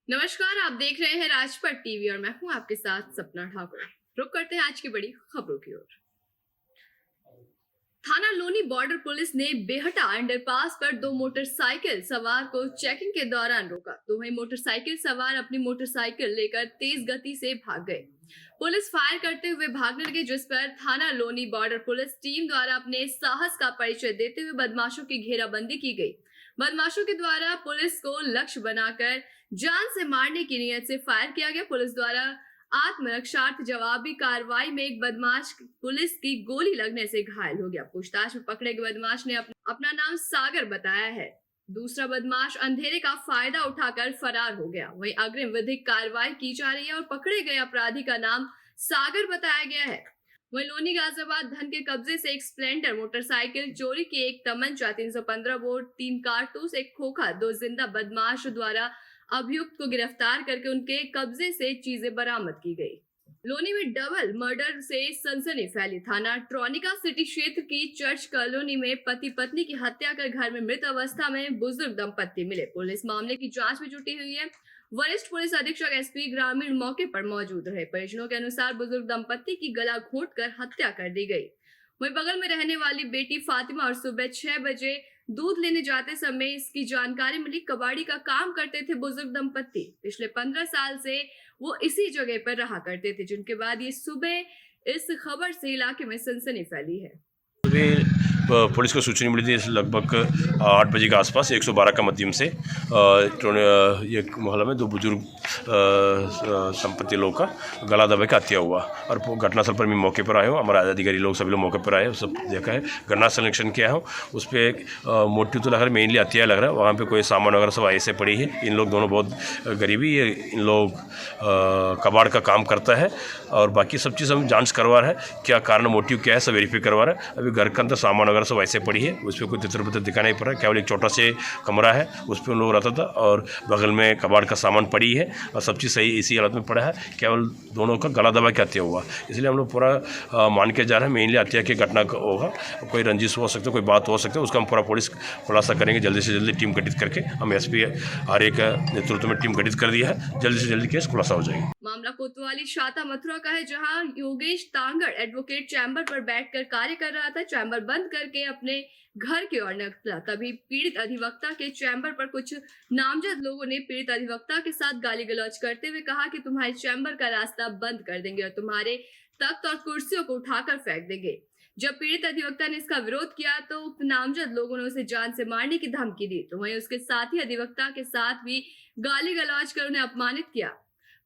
नमस्कार, आप देख रहे हैं राजपट टीवी और मैं हूं आपके साथ सपना ठाकुर। रुक करते हैं आज की बड़ी खबरों की ओर। थाना लोनी बॉर्डर पुलिस ने बेहटा अंडरपास पर दो मोटरसाइकिल सवार को चेकिंग के दौरान रोका। दोनों मोटरसाइकिल सवार अपनी मोटरसाइकिल लेकर तेज गति से भाग गए। पुलिस फायर करते हुए भागने लगे, जिस पर थाना लोनी बॉर्डर पुलिस टीम द्वारा अपने साहस का परिचय देते हुए बदमाशों की घेराबंदी की गई। बदमाशों के द्वारा पुलिस को लक्ष्य बनाकर जान से मारने की नियत से फायर किया गया। पुलिस द्वारा आत्मरक्षार्थ जवाबी कार्रवाई में एक बदमाश पुलिस की गोली लगने से घायल हो गया। पूछताछ में पकड़े गए बदमाश ने अपना नाम सागर बताया है। दूसरा बदमाश अंधेरे का फायदा उठाकर फरार हो गया। वहीं अग्रिम विधिक कार्रवाई की जा रही है और पकड़े गए अपराधी का नाम सागर बताया गया है। वहीं लोनी गाजियाबाद धन के कब्जे से एक स्प्लेंडर मोटरसाइकिल, चोरी की एक तमंचा, 315 बोर, 3 कारतूस, एक खोखा, 2 जिंदा बदमाश द्वारा अभियुक्त को गिरफ्तार करके उनके कब्जे से चीजें बरामद की गई। लोनी में डबल मर्डर से सनसनी फैली। थाना ट्रॉनिका सिटी क्षेत्र की चर्च कॉलोनी में पति पत्नी की हत्या कर घर में मृत अवस्था में बुजुर्ग दंपत्ति मिले। पुलिस मामले की जांच में जुटी हुई है। वरिष्ठ पुलिस अधीक्षक एसपी ग्रामीण मौके पर मौजूद रहे। परिजनों के अनुसार बुजुर्ग दंपत्ति की गला घोंटकर हत्या कर दी गई। वहीं बगल में रहने वाली बेटी फातिमा और सुबह 6 बजे दूध लेने जाते समय इसकी जानकारी मिली। कबाड़ी का काम करते थे बुजुर्ग दंपत्ति। पिछले 15 साल से वो इसी जगह पर रहा करते थे, जिनके बाद ये सुबह इस खबर से इलाके में सनसनी फैली है। पुलिस को सूचना मिली थी लगभग 8 बजे के आसपास 112 का माध्यम से ये मोहल्ला में दो बुजुर्ग संपत्ति लोग का गला दबा के हत्या हुआ और घटनास्थल पर मैं मौके पर आया हूँ। हमारे अधिकारी लोग सभी लोग मौके पर आए, सब देखा है, घटनास्थल निरीक्षण किया हूँ। उस पर एक मोटिव तो लग रहा है, मेनली हत्या लग रहा है। वहाँ पे कोई सामान वगैरह सब ऐसे पड़ी है। इन लोग दोनों बहुत गरीबी है, इन लोग कबाड़ का काम करता है और बाकी सब चीज़ हम जांच करवा रहे हैं, क्या कारण मोटिव क्या है सब वेरीफाई करवा रहे हैं। अभी घर के अंदर सामान वगैरह सब ऐसे पड़ी है, उस पर कोई तितर दिखा नहीं पड़ रहा है। केवल एक छोटा से कमरा है, उस पर उन लोग रहता था और बगल में कबाड़ का सामान पड़ी है और सब चीज़ सही इसी हालत में पड़ा है। केवल दोनों का गला दबा के हत्या हुआ, इसलिए हम लोग पूरा मान के जा रहे हैं मेनली हत्या की घटना होगा। कोई रंजिश हो सकता है, कोई बात हो सकता है, उसका हम पूरा पुलिस खुलासा करेंगे। जल्दी से जल्दी टीम गठित करके हम एसपी आर्य के नेतृत्व में टीम गठित कर दिया है। जल्दी से जल्दी केस खुलासा हो जाएगी। मामला कोतवाली शाता मथुरा का है, जहां योगेश तांगड़ एडवोकेट चैम्बर पर बैठकर कार्य कर रहा था। चैम्बर बंद करके अपने घर की ओर निकला, तभी पीड़ित अधिवक्ता के चैम्बर पर कुछ नामजद लोगों ने पीड़ित अधिवक्ता के साथ गाली गलौज करते हुए कहा कि तुम्हारे चैम्बर का रास्ता बंद कर देंगे और तुम्हारे तख्त और कुर्सियों को उठाकर फेंक देंगे। जब पीड़ित अधिवक्ता ने इसका विरोध किया तो उक्त नामजद लोगों ने उसे जान से मारने की धमकी दी। तो वहीं उसके साथी अधिवक्ता के साथ भी गाली गलौज कर उन्हें अपमानित किया।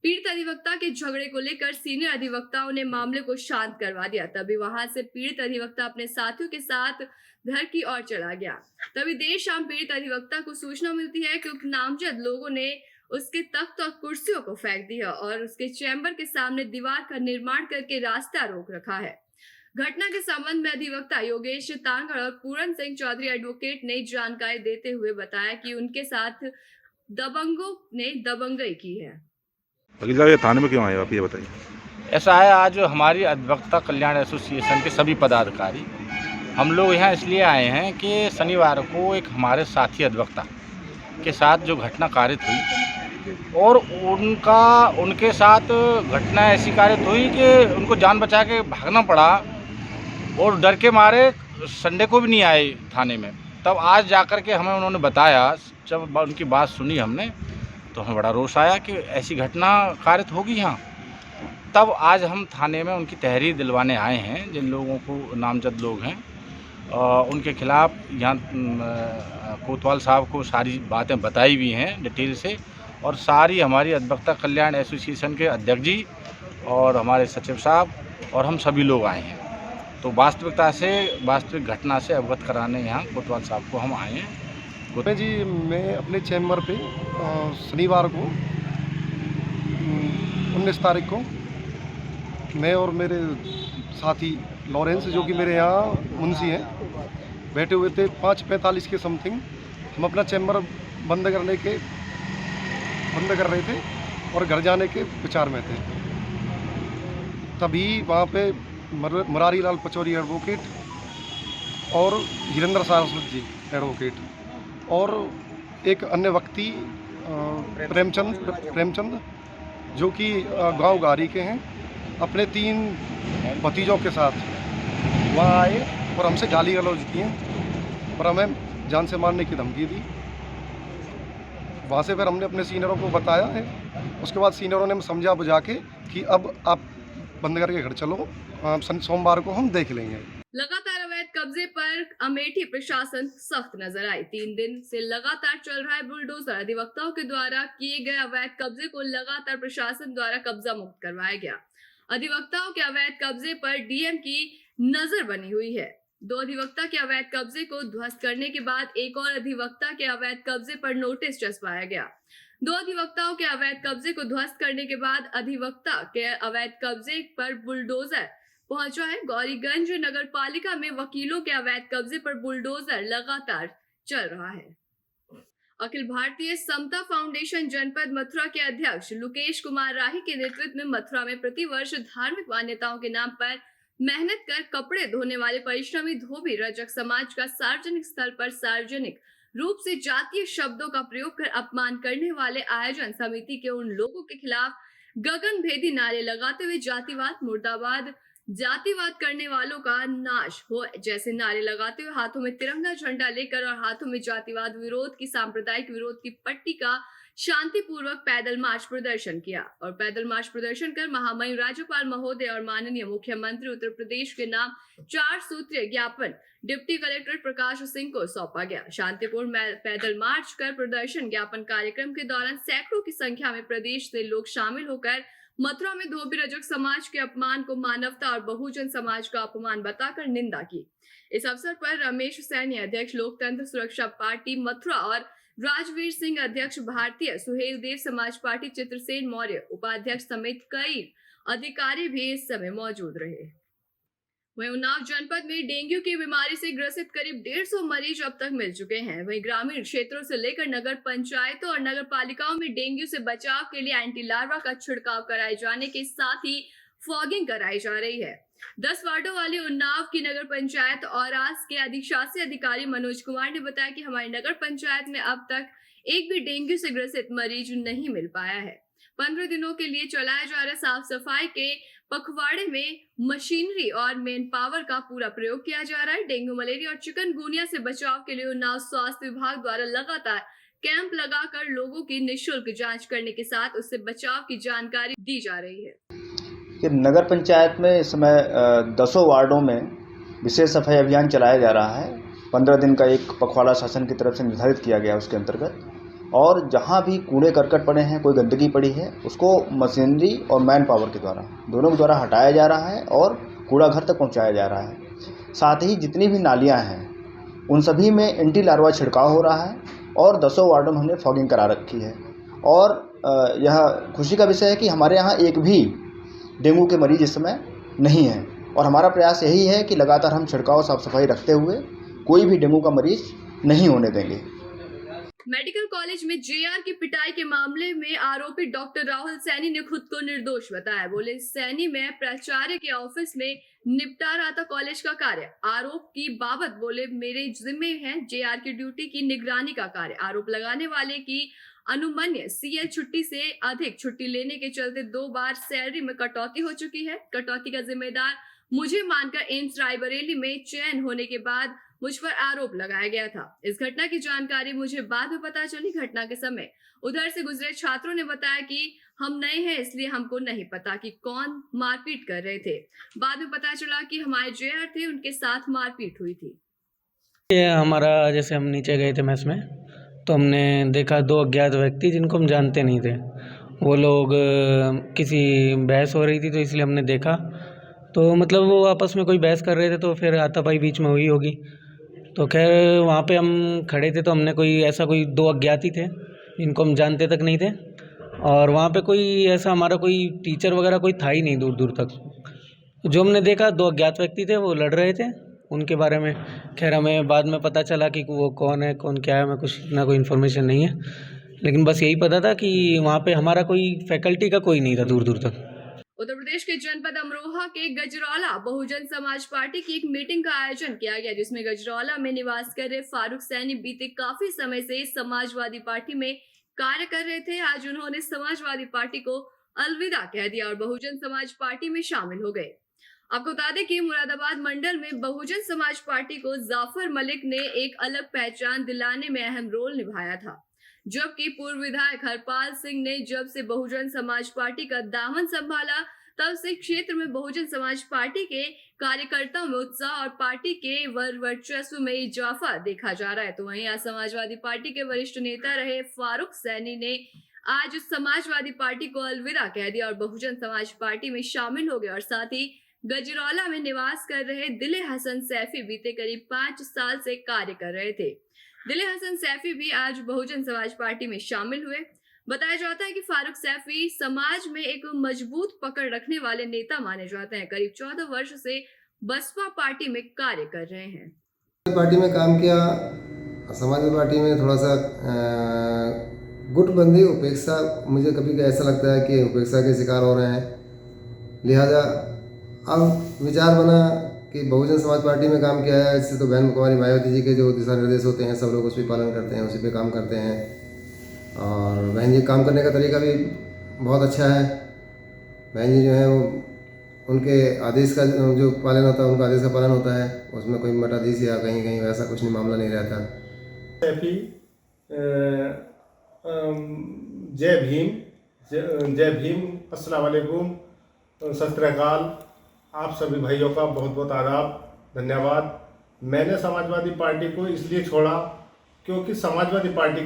पीड़ित अधिवक्ता के झगड़े को लेकर सीनियर अधिवक्ताओं ने मामले को शांत करवा दिया। तभी वहां से पीड़ित अधिवक्ता अपने साथियों के साथ घर की ओर चला गया। तभी देर शाम पीड़ित अधिवक्ता को सूचना मिलती है कि नामजद लोगों ने उसके तख्त और कुर्सियों को फेंक दिया और उसके चैम्बर के सामने दीवार का निर्माण करके रास्ता रोक रखा है। घटना के संबंध में अधिवक्ता योगेश तांगड़ और पूरन सिंह चौधरी एडवोकेट ने जानकारी देते हुए बताया कि उनके साथ दबंगों ने दबंगई की है। ये थाने में क्यों आए आप, ये बताइए। ऐसा है, आज हमारी अधिवक्ता कल्याण एसोसिएशन के सभी पदाधिकारी हम लोग यहाँ इसलिए आए हैं कि शनिवार को एक हमारे साथी अधिवक्ता के साथ जो घटना कारित हुई और उनके साथ घटना ऐसी कारित हुई कि उनको जान बचा के भागना पड़ा और डर के मारे संडे को भी नहीं आए थाने में। तब आज जाकर के हमें उन्होंने बताया, जब उनकी बात सुनी हमने तो हमें बड़ा रोष आया कि ऐसी घटना कारित होगी यहाँ। तब आज हम थाने में उनकी तहरीर दिलवाने आए हैं। जिन लोगों को नामजद लोग हैं उनके खिलाफ़ यहाँ कोतवाल साहब को सारी बातें बताई हुई हैं डिटेल से, और सारी हमारी अधिवक्ता कल्याण एसोसिएशन के अध्यक्ष जी और हमारे सचिव साहब और हम सभी लोग आए हैं। तो वास्तविक घटना से अवगत कराने यहाँ कोतवाल साहब को हम आए हैं। जी, मैं अपने चैम्बर पे शनिवार को 19 तारीख को मैं और मेरे साथी लॉरेंस, जो कि मेरे यहाँ मुंशी हैं, बैठे हुए थे। 5:45 के समथिंग हम अपना चैम्बर बंद कर रहे थे और घर जाने के विचार में थे। तभी वहाँ पे मुरारी लाल पचौरी एडवोकेट और गिरेंद्र सारस्वत जी एडवोकेट और एक अन्य व्यक्ति प्रेमचंद जो कि गांव गारी के हैं, अपने 3 भतीजों के साथ वहाँ आए और हमसे गाली गलौज किए और हमें जान से मारने की धमकी दी। वहाँ से फिर हमने अपने सीनियरों को बताया है। उसके बाद सीनियरों ने समझा बुझा के कि अब आप बंद करके घर चलो, सोमवार को हम देख लेंगे। लगातार अवैध कब्जे पर अमेठी प्रशासन सख्त नजर आई। 3 दिन से लगातार चल रहा है बुलडोजर। अधिवक्ताओं के द्वारा किए गए अवैध कब्जे को लगातार प्रशासन द्वारा कब्जा मुक्त करवाया गया। अधिवक्ताओं के अवैध कब्जे पर डीएम की नजर बनी हुई है। 2 अधिवक्ता के अवैध कब्जे को ध्वस्त करने के बाद एक और अधिवक्ता के अवैध कब्जे पर नोटिस चस्पाया गया। 2 अधिवक्ताओं के अवैध कब्जे को ध्वस्त करने के बाद अधिवक्ता के अवैध कब्जे पर बुलडोजर पहुंचा है। गौरीगंज नगर पालिका में वकीलों के अवैध कब्जे पर बुलडोजर लगातार चल रहा है। अखिल भारतीय समता फाउंडेशन जनपद मथुरा के अध्यक्ष लोकेश कुमार राही के नेतृत्व में मथुरा में प्रतिवर्ष धार्मिक मान्यताओं के नाम पर मेहनत कर कपड़े धोने वाले परिश्रमी धोबी रजक समाज का सार्वजनिक स्थल पर सार्वजनिक रूप से जातीय शब्दों का प्रयोग कर अपमान करने वाले आयोजन समिति के उन लोगों के खिलाफ गगनभेदी नारे लगाते हुए जातिवाद मुर्दाबाद, जातिवाद करने वालों का नाश हो जैसे नारे लगाते हुए हाथों में तिरंगा झंडा लेकर और हाथों में जातिवाद विरोध की सांप्रदायिक विरोध की पट्टी का शांतिपूर्वक पैदल मार्च प्रदर्शन किया और पैदल मार्च प्रदर्शन कर महामहिम राज्यपाल महोदय और माननीय मुख्यमंत्री उत्तर प्रदेश के नाम 4 सूत्रीय ज्ञापन डिप्टी कलेक्टर प्रकाश सिंह को सौंपा गया। शांतिपूर्ण पैदल मार्च कर प्रदर्शन ज्ञापन कार्यक्रम के दौरान सैकड़ों की संख्या में प्रदेश से लोग शामिल होकर मथुरा में धोबी रजक समाज के अपमान को मानवता और बहुजन समाज का अपमान बताकर निंदा की। इस अवसर पर रमेश सैनी अध्यक्ष लोकतंत्र सुरक्षा पार्टी मथुरा और राजवीर सिंह अध्यक्ष भारतीय सुहेल देव समाज पार्टी चित्रसेन मौर्य उपाध्यक्ष समेत कई अधिकारी भी इस समय मौजूद रहे। वहीं उन्नाव जनपद में डेंगू की बीमारी से ग्रसित करीब 150 मरीज अब तक मिल चुके हैं। वहीं ग्रामीण क्षेत्रों से लेकर नगर पंचायतों और नगर पालिकाओं में डेंगू से बचाव के लिए एंटी लार्वा का छिड़काव कराए जाने के साथ ही फॉगिंग कराई जा रही है। 10 वार्डों वाली उन्नाव की नगर पंचायत और आस के अधिशासी अधिकारी मनोज कुमार ने बताया कि हमारी नगर पंचायत में अब तक एक भी डेंगू से ग्रसित मरीज नहीं मिल पाया है। 15 दिनों के लिए चलाए जा रहे साफ सफाई के पखवाड़े में मशीनरी और मेन पावर का पूरा प्रयोग किया जा रहा है। डेंगू, मलेरिया और चिकनगुनिया से बचाव के लिए उन्नाव स्वास्थ्य विभाग द्वारा लगातार कैंप लगाकर लोगों की निःशुल्क जांच करने के साथ उससे बचाव की जानकारी दी जा रही है। नगर पंचायत में इस समय 10 वार्डों में विशेष सफाई अभियान चलाया जा रहा है। 15 दिन का एक पखवाड़ा शासन की तरफ से निर्धारित किया गया उसके अंतर्गत, और जहाँ भी कूड़े करकट पड़े हैं, कोई गंदगी पड़ी है, उसको मशीनरी और मैन पावर के द्वारा दोनों के द्वारा हटाया जा रहा है और कूड़ा घर तक पहुँचाया जा रहा है। साथ ही जितनी भी नालियाँ हैं उन सभी में एंटी लार्वा छिड़काव हो रहा है और 10 वार्डों में हमने फॉगिंग करा रखी है। और यह खुशी का विषय है कि हमारे यहाँ एक भी डेंगू के मरीज इस समय नहीं है और हमारा प्रयास यही है कि लगातार हम छिड़काव साफ सफाई रखते हुए कोई भी डेंगू का मरीज नहीं होने देंगे। मेडिकल कॉलेज में जेआर की पिटाई के मामले में आरोपी डॉक्टर राहुल सैनी ने खुद को निर्दोष बताया। बोले, सैनी में प्राचार्य के ऑफिस में निपटा रहा था कॉलेज का कार्य। आरोप की बाबत बोले, मेरे जिम्मे है जेआर की ड्यूटी की निगरानी का कार्य। आरोप लगाने वाले की अनुमन्य सीएल छुट्टी से अधिक छुट्टी लेने के चलते 2 बार सैलरी में कटौती हो चुकी है। कटौती का जिम्मेदार मुझे मानकर एम्स रायबरेली में चयन होने के बाद मुझ पर आरोप लगाया गया था। इस घटना की जानकारी मुझे बाद में पता चली। घटना के समय उधर से गुजरे छात्रों ने बताया कि हम नए हैं इसलिए हमको नहीं पता कि कौन मारपीट कर रहे थे। बाद में पता चला कि हमारे जेआर थे, उनके साथ मारपीट हुई थी। ये हमारा जैसे हम नीचे गए थे मेस में, तो हमने देखा 2 अज्ञात व्यक्ति जिनको हम जानते नहीं थे। वो लोग किसी बहस हो रही थी तो इसलिए हमने देखा, तो मतलब वो आपस में कोई बहस कर रहे थे, तो फिर हाथापाई बीच में हुई होगी। तो खैर वहाँ पे हम खड़े थे तो हमने कोई 2 अज्ञात ही थे जिनको हम जानते तक नहीं थे, और वहाँ पे कोई ऐसा हमारा कोई टीचर वगैरह कोई था ही नहीं दूर दूर तक। जो हमने देखा 2 अज्ञात व्यक्ति थे, वो लड़ रहे थे। उनके बारे में खैर हमें बाद में पता चला कि वो कौन है कौन क्या है, हमें कुछ ना कोई इन्फॉर्मेशन नहीं है, लेकिन बस यही पता था कि वहाँ पे हमारा कोई फैकल्टी का कोई नहीं था दूर दूर तक। उत्तर प्रदेश के जनपद अमरोहा के गजरौला बहुजन समाज पार्टी की एक मीटिंग का आयोजन किया गया, जिसमें गजरौला में निवास कर रहे फारूक सैनी बीते काफी समय से समाजवादी पार्टी में कार्य कर रहे थे, आज उन्होंने समाजवादी पार्टी को अलविदा कह दिया और बहुजन समाज पार्टी में शामिल हो गए। आपको बता दें कि मुरादाबाद मंडल में बहुजन समाज पार्टी को जाफर मलिक ने एक अलग पहचान दिलाने में अहम रोल निभाया था, जबकि पूर्व विधायक हरपाल सिंह ने जब से बहुजन समाज पार्टी का दामन संभाला तब से क्षेत्र में बहुजन समाज पार्टी के कार्यकर्ताओं में उत्साह और पार्टी के वर्चस्व में इजाफा देखा जा रहा है। तो वहीं आज समाजवादी पार्टी के वरिष्ठ नेता रहे फारूक सैनी ने आज समाजवादी पार्टी को अलविदा कह दिया और बहुजन समाज पार्टी में शामिल हो गए और साथ ही गजरौला में निवास कर रहे दिले हसन सैफी बीते करीब 5 साल से कार्य कर रहे थे। दिले हसन सैफी भी आज बहुजन समाज पार्टी में शामिल हुए। बताया जाता है कि फारूक सैफी समाज में एक मजबूत पकड़ रखने वाले नेता माने जाते हैं। करीब 14 वर्ष से बसपा पार्टी में कार्य कर रहे हैं। पार्टी में काम किया, समाजवादी पार्टी में थोड़ा सा गुटबंदी उपेक्षा, मुझे कभी ऐसा लगता है कि उपेक्षा के शिकार हो रहे हैं, लिहाजा अब विचार बना कि बहुजन समाज पार्टी में काम किया है, इससे तो बहन कुमारी मायावती जी के जो दिशा निर्देश होते हैं सब लोग उस पर पालन करते हैं, उसी पे काम करते हैं और बहन जी काम करने का तरीका भी बहुत अच्छा है। बहन जी जो है वो उनके आदेश का जो पालन होता है, उनका आदेश का पालन होता है, उसमें कोई मठाधीश या कहीं कहीं वैसा कुछ नहीं मामला नहीं रहता। सैफी जय भीम, अस्सलाम वालेकुम, सत श्री अकाल। आप सभी भाइयों का बहुत बहुत आदाब, धन्यवाद। मैंने समाजवादी पार्टी को इसलिए छोड़ा क्योंकि समाजवादी पार्टी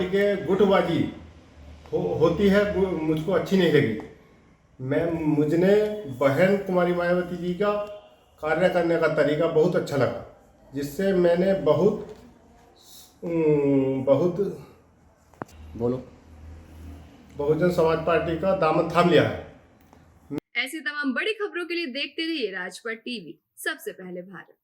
के गुटबाजी होती है, मुझको अच्छी नहीं लगी। मुझने बहन कुमारी मायावती जी का कार्य करने का तरीका बहुत अच्छा लगा, जिससे मैंने बहुत बहुजन समाज पार्टी का दामन थाम लिया है। ऐसी तमाम बड़ी खबरों के लिए देखते रहिए राजपट टीवी, सबसे पहले भारत।